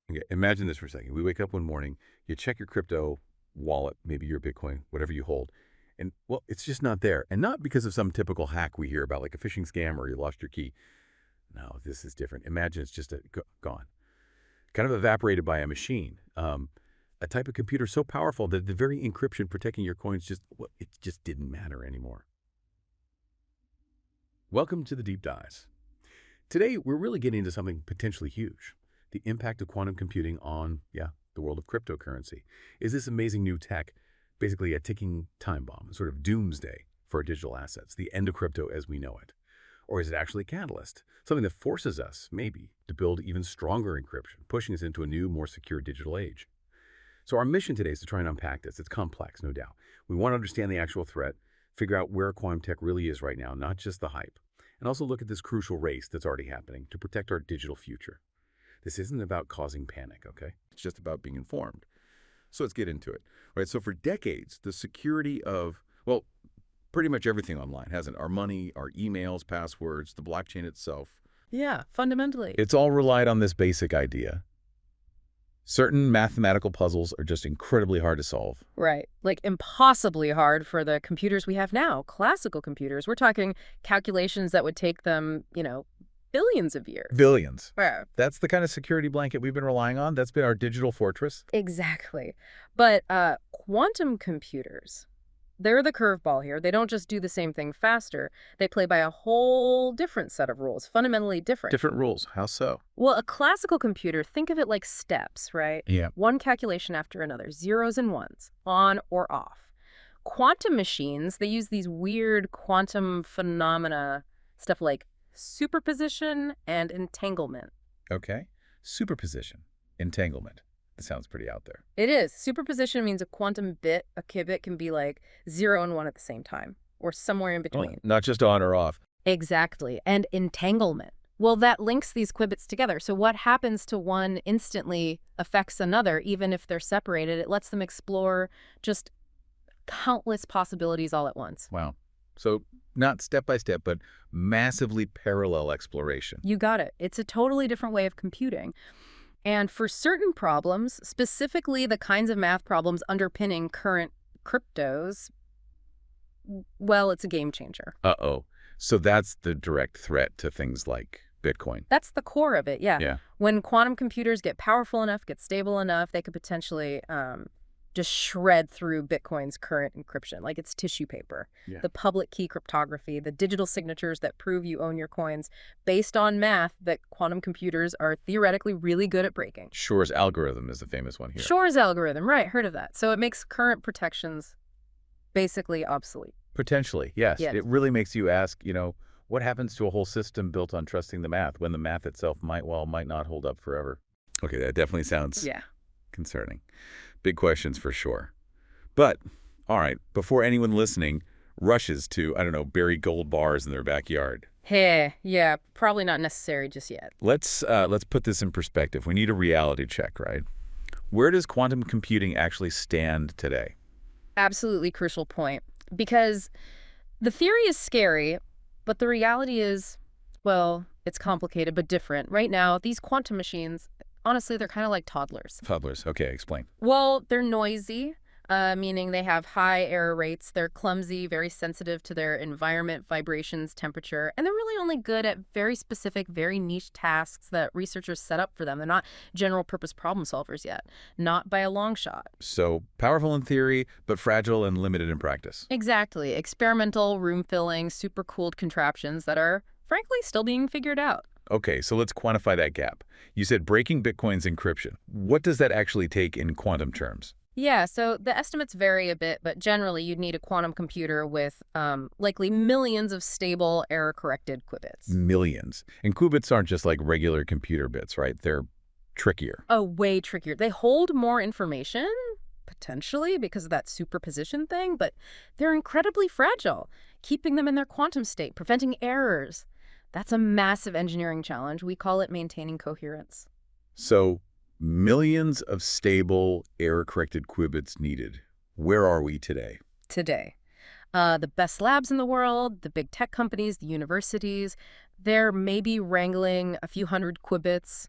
Okay, imagine this for a second. We wake up one morning, you check your crypto wallet, maybe your Bitcoin, whatever you hold, and, well, it's just not there. And not because of some typical hack we hear about, like a phishing scam or you lost your key. No, this is different. Imagine it's just gone, kind of evaporated by a machine. A type of computer so powerful that the very encryption protecting your coins well, it just didn't matter anymore. Welcome to the Deep Dives. Today, we're really getting into something potentially huge. The impact of quantum computing on, the world of cryptocurrency. Is this amazing new tech basically a ticking time bomb, a sort of doomsday for our digital assets, the end of crypto as we know it? Or is it actually a catalyst, something that forces us, maybe, to build even stronger encryption, pushing us into a new, more secure digital age? So our mission today is to try and unpack this. It's complex, no doubt. We want to understand the actual threat, figure out where quantum tech really is right now, not just the hype, and also look at this crucial race that's already happening to protect our digital future. This isn't about causing panic, okay? It's just about being informed. So let's get into it. Right. So for decades, the security of, well, pretty much everything online, hasn't it? Our money, our emails, passwords, the blockchain itself. Yeah, fundamentally. It's all relied on this basic idea. Certain mathematical puzzles are just incredibly hard to solve. Right. Like impossibly hard for the computers we have now, classical computers. We're talking calculations that would take them, billions of years. Billions. Yeah. That's the kind of security blanket we've been relying on. That's been our digital fortress. Exactly. But quantum computers, they're the curveball here. They don't just do the same thing faster. They play by a whole different set of rules, fundamentally different. Different rules. How so? Well, a classical computer, think of it like steps, right? Yeah. One calculation after another, zeros and ones, on or off. Quantum machines, they use these weird quantum phenomena, stuff like superposition and entanglement. Okay. Superposition. Entanglement. That sounds pretty out there. It is. Superposition means a quantum bit, a qubit, can be like 0 and 1 at the same time, or somewhere in between. Well, not just on or off. Exactly. And entanglement. Well, that links these qubits together. So what happens to one instantly affects another, even if they're separated. It lets them explore just countless possibilities all at once. Wow. So not step by step, but massively parallel exploration. You got it. It's a totally different way of computing. And for certain problems, specifically the kinds of math problems underpinning current cryptos, well, it's a game changer. Uh-oh. So that's the direct threat to things like Bitcoin. That's the core of it, yeah. Yeah. When quantum computers get powerful enough, get stable enough, they could potentially just shred through Bitcoin's current encryption, like it's tissue paper. Yeah. The public key cryptography, the digital signatures that prove you own your coins, based on math that quantum computers are theoretically really good at breaking. Shor's algorithm is the famous one here. Shor's algorithm, right, heard of that. So it makes current protections basically obsolete. Potentially, yes. Yes. It really makes you ask, what happens to a whole system built on trusting the math when the math itself might not hold up forever? Okay, that definitely sounds concerning. Big questions for sure. But, all right, before anyone listening rushes to, bury gold bars in their backyard. Hey, yeah, probably not necessary just yet. Let's put this in perspective. We need a reality check, right? Where does quantum computing actually stand today? Absolutely crucial point. Because the theory is scary, but the reality is, well, it's complicated but different. Right now, these quantum machines, honestly, they're kind of like toddlers. Toddlers. Okay, explain. Well, they're noisy, meaning they have high error rates. They're clumsy, very sensitive to their environment, vibrations, temperature, and they're really only good at very specific, very niche tasks that researchers set up for them. They're not general-purpose problem solvers yet, not by a long shot. So powerful in theory, but fragile and limited in practice. Exactly. Experimental, room-filling, super-cooled contraptions that are, frankly, still being figured out. Okay, so let's quantify that gap. You said breaking Bitcoin's encryption. What does that actually take in quantum terms? Yeah, so the estimates vary a bit, but generally you'd need a quantum computer with likely millions of stable, error-corrected qubits. Millions. And qubits aren't just like regular computer bits, right? They're trickier. Oh, way trickier. They hold more information, potentially, because of that superposition thing, but they're incredibly fragile, keeping them in their quantum state, preventing errors. That's a massive engineering challenge. We call it maintaining coherence. So, millions of stable, error-corrected qubits needed. Where are we today? Today. The best labs in the world, the big tech companies, the universities, they're maybe wrangling a few hundred qubits,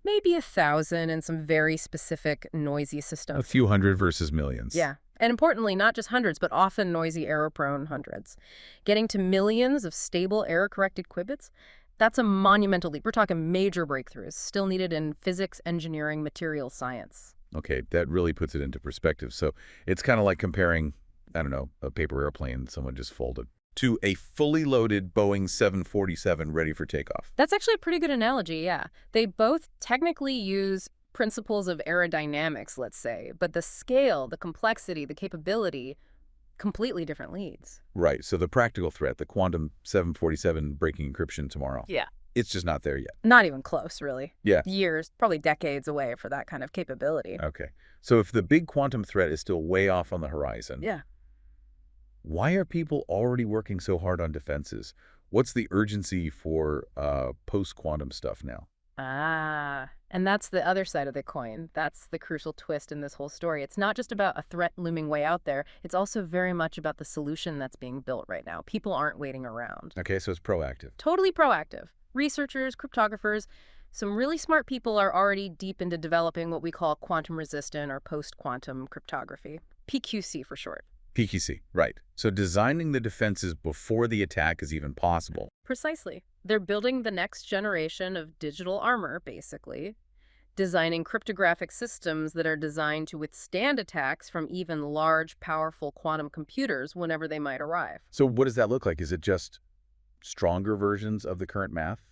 Maybe 1,000 in some very specific noisy A systems. few hundred versus millions. Yeah. And importantly, not just hundreds, but often noisy error-prone hundreds. Getting to millions of stable error-corrected qubits, that's a monumental leap. We're talking major breakthroughs, still needed in physics, engineering, materials science. Okay, that really puts it into perspective. So it's kind of like comparing, I don't know, a paper airplane someone just folded to a fully loaded Boeing 747 ready for takeoff. That's actually a pretty good analogy, yeah. They both technically use principles of aerodynamics, let's say, but the scale, the complexity, the capability, completely different leads. Right, so the practical threat, the quantum 747 breaking encryption tomorrow, Yeah. it's just not there yet. Not even close, really. Yeah. Years, probably decades away for that kind of capability. Okay, so if the big quantum threat is still way off on the horizon, Yeah. why are people already working so hard on defenses? What's the urgency for post-quantum stuff now? And that's the other side of the coin. That's the crucial twist in this whole story. It's not just about a threat looming way out there. It's also very much about the solution that's being built right now. People aren't waiting around. Okay, so it's proactive. Totally proactive. Researchers, cryptographers, some really smart people are already deep into developing what we call quantum-resistant or post-quantum cryptography. PQC for short. PQC, right. So designing the defenses before the attack is even possible. Precisely. They're building the next generation of digital armor, basically, designing cryptographic systems that are designed to withstand attacks from even large, powerful quantum computers whenever they might arrive. So what does that look like? Is it just stronger versions of the current math?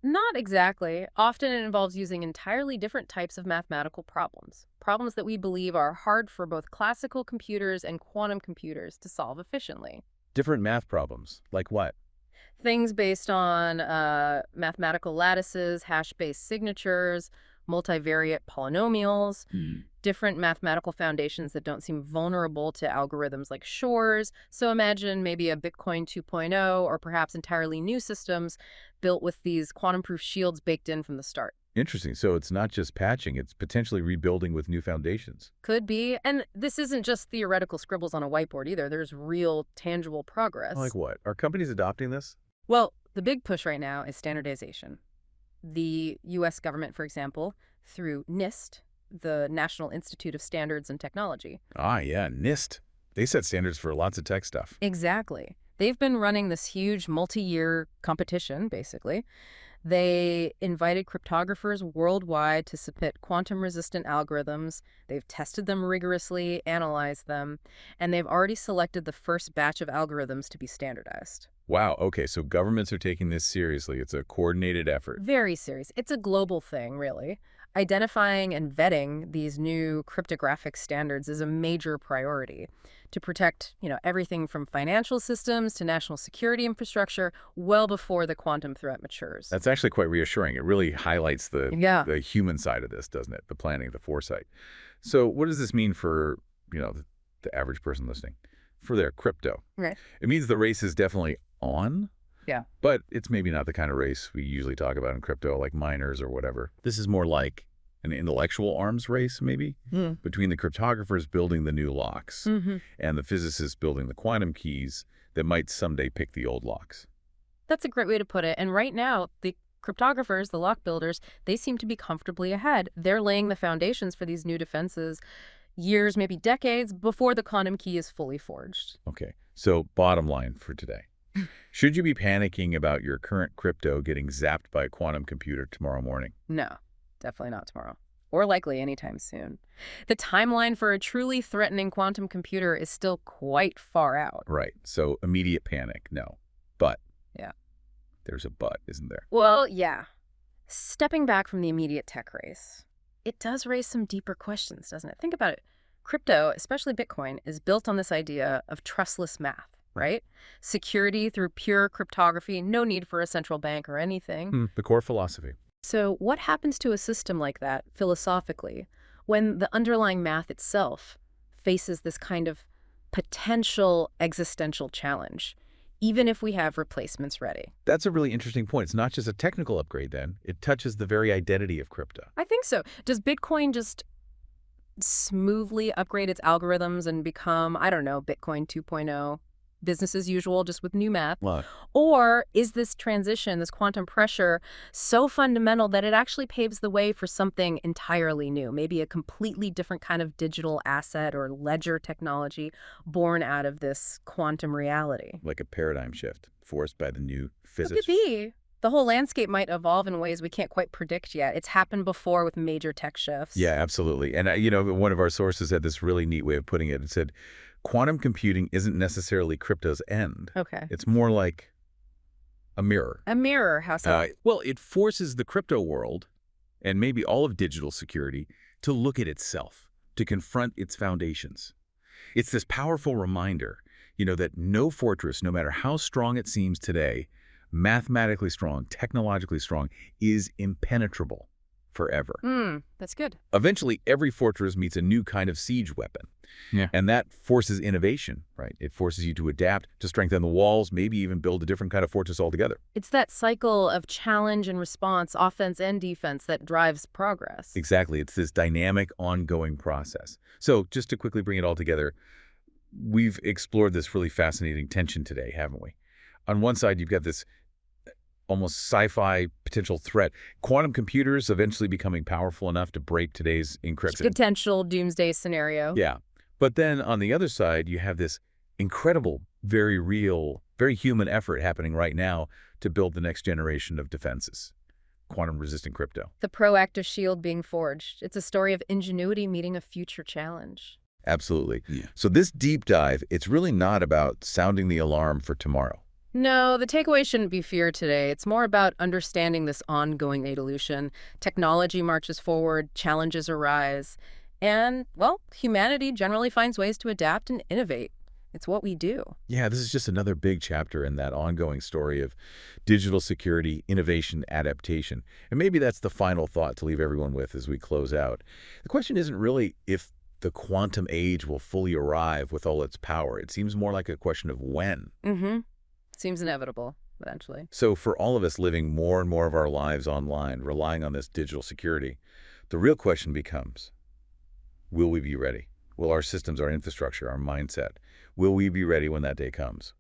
Not exactly. Often it involves using entirely different types of mathematical problems. Problems that we believe are hard for both classical computers and quantum computers to solve efficiently. Different math problems, like what? Things based on mathematical lattices, hash-based signatures, multivariate polynomials, different mathematical foundations that don't seem vulnerable to algorithms like Shor's. So imagine maybe a Bitcoin 2.0 or perhaps entirely new systems built with these quantum-proof shields baked in from the start. Interesting. So it's not just patching, it's potentially rebuilding with new foundations. Could be. And this isn't just theoretical scribbles on a whiteboard either. There's real, tangible progress. Like what? Are companies adopting this? Well, the big push right now is standardization. The U.S. government, for example, through NIST, the National Institute of Standards and Technology. Ah, yeah, NIST. They set standards for lots of tech stuff. Exactly. They've been running this huge multi-year competition, basically. They invited cryptographers worldwide to submit quantum-resistant algorithms. They've tested them rigorously, analyzed them, and they've already selected the first batch of algorithms to be standardized. Wow, okay, so governments are taking this seriously. It's a coordinated effort. Very serious. It's a global thing, really. Identifying and vetting these new cryptographic standards is a major priority to protect, everything from financial systems to national security infrastructure well before the quantum threat matures. That's actually quite reassuring. It really highlights the human side of this, doesn't it? The planning, the foresight. So what does this mean for, the average person listening? For their crypto? Right. It means the race is definitely on. Yeah. But it's maybe not the kind of race we usually talk about in crypto, like miners or whatever. This is more like an intellectual arms race, maybe, between the cryptographers building the new locks and the physicists building the quantum keys that might someday pick the old locks. That's a great way to put it. And right now, the cryptographers, the lock builders, they seem to be comfortably ahead. They're laying the foundations for these new defenses years, maybe decades, before the quantum key is fully forged. Okay, so bottom line for today. Should you be panicking about your current crypto getting zapped by a quantum computer tomorrow morning? No, definitely not tomorrow. Or likely anytime soon. The timeline for a truly threatening quantum computer is still quite far out. Right, so immediate panic, no. But yeah, there's a but, isn't there? Well, yeah. Stepping back from the immediate tech race, it does raise some deeper questions, doesn't it? Think about it. Crypto, especially Bitcoin, is built on this idea of trustless math. Right? Security through pure cryptography, no need for a central bank or anything. The core philosophy. So what happens to a system like that, philosophically, when the underlying math itself faces this kind of potential existential challenge, even if we have replacements ready? That's a really interesting point. It's not just a technical upgrade, then. It touches the very identity of crypto. I think so. Does Bitcoin just smoothly upgrade its algorithms and become, I don't know, Bitcoin 2.0? business as usual, just with new math? Well, Or is this transition, this quantum pressure, so fundamental that it actually paves the way for something entirely new, maybe a completely different kind of digital asset or ledger technology born out of this quantum reality? like a paradigm shift forced by the new It physics. could be. The whole landscape might evolve in ways we can't quite predict yet. It's happened before with major tech shifts. Yeah, absolutely. And, one of our sources had this really neat way of putting it. It said, quantum computing isn't necessarily crypto's end. Okay. It's more like a mirror. A mirror, how so? Well, it forces the crypto world, and maybe all of digital security, to look at itself, to confront its foundations. It's this powerful reminder, that no fortress, no matter how strong it seems today, mathematically strong, technologically strong, is impenetrable forever. That's good. Eventually, every fortress meets a new kind of siege weapon. Yeah. And that forces innovation, right? It forces you to adapt, to strengthen the walls, maybe even build a different kind of fortress altogether. It's that cycle of challenge and response, offense and defense, that drives progress. Exactly. It's this dynamic, ongoing process. So just to quickly bring it all together, we've explored this really fascinating tension today, haven't we? On one side, you've got this almost sci-fi potential threat. Quantum computers eventually becoming powerful enough to break today's encryption. Potential doomsday scenario. Yeah. But then on the other side, you have this incredible, very real, very human effort happening right now to build the next generation of defenses. Quantum-resistant crypto. The proactive shield being forged. It's a story of ingenuity meeting a future challenge. Absolutely. Yeah. So this deep dive, it's really not about sounding the alarm for tomorrow. No, the takeaway shouldn't be fear today. It's more about understanding this ongoing evolution. Technology marches forward, challenges arise, and, well, humanity generally finds ways to adapt and innovate. It's what we do. Yeah, this is just another big chapter in that ongoing story of digital security, innovation, adaptation. And maybe that's the final thought to leave everyone with as we close out. The question isn't really if the quantum age will fully arrive with all its power. It seems more like a question of when. Seems inevitable, eventually. So for all of us living more and more of our lives online, relying on this digital security, the real question becomes, will we be ready? Will our systems, our infrastructure, our mindset, will we be ready when that day comes?